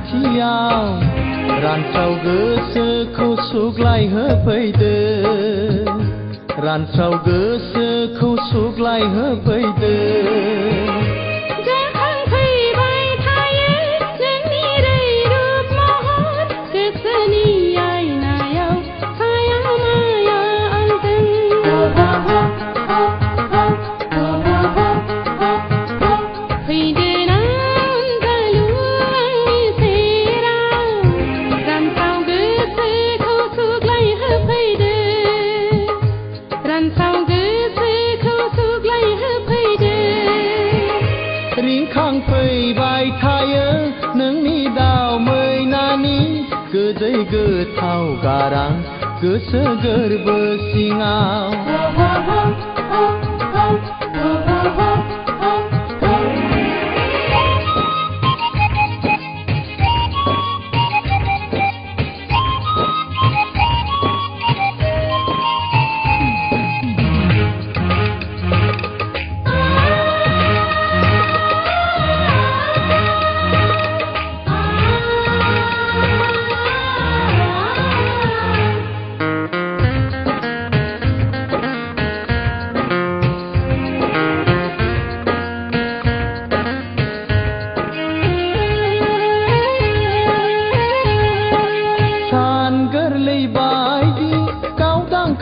खाथियाव रानस्राव गोसोखौ सुग्लाय होफैदो रानस्राव गोसोखौ सुग्लाय होफैदो रिंखां फैबाय थायो नोंनि दाव मैनानि गोदै गोथाव गारां गोसो गोरबो सिङाव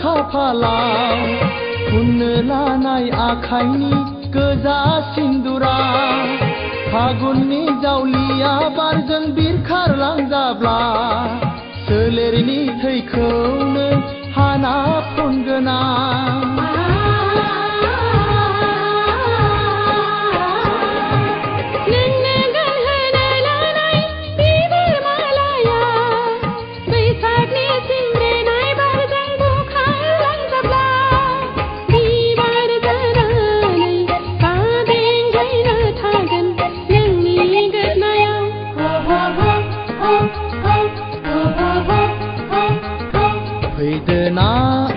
खाफालाव फुननो लानाय आखाइनि गोजा सिन्दुरा फागुननि जावलिया बारजों बिरखारलांजाब्ला सोलेरनि थैखौनो हाना फुनगोना फैदोना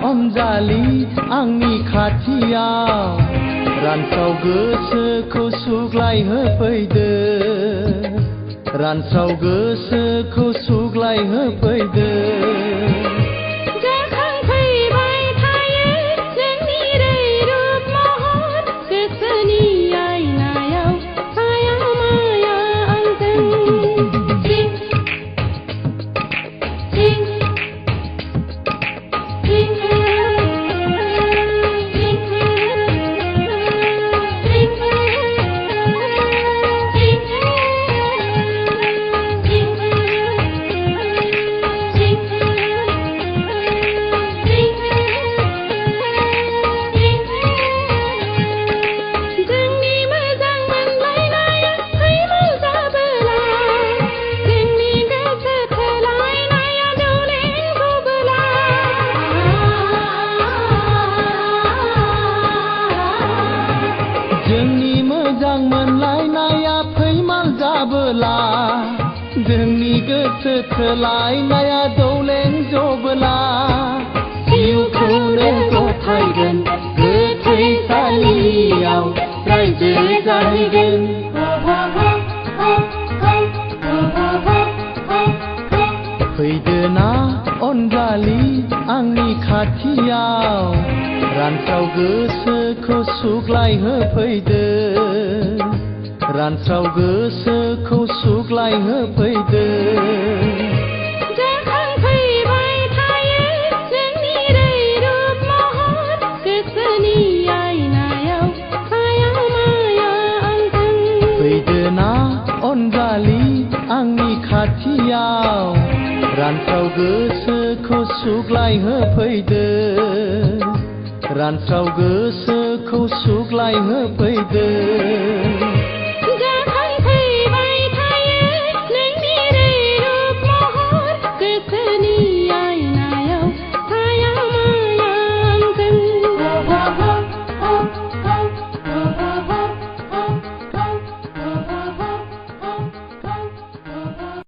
अनजालि आंनि खाथियाव रानस्राव गोसोखौ सुग्लाय होफैदो रानस्राव गोसोखौ सुग्लाय होफैदो जोंनि मोजां मोनलायनाया फैमाल जाबोला जोंनि गोसो थोलायनाया दौलें जबोला जिउखौनो गथायगोन गोथैसालियाव रायजो जाहैगोन फैदोना अनजालि आंनि खाथियाव रानस्राव गोसोखौ सुग्लाय होफैदो रानस्राव गोसोखौ सुग्लाय होफैदो फैदोना अनजालि आंनि खाथियाव रानस्राव गोसोखौ सुग्लाय होफैदो रानस्राव गोसोखौ सुग्लाय होफैदो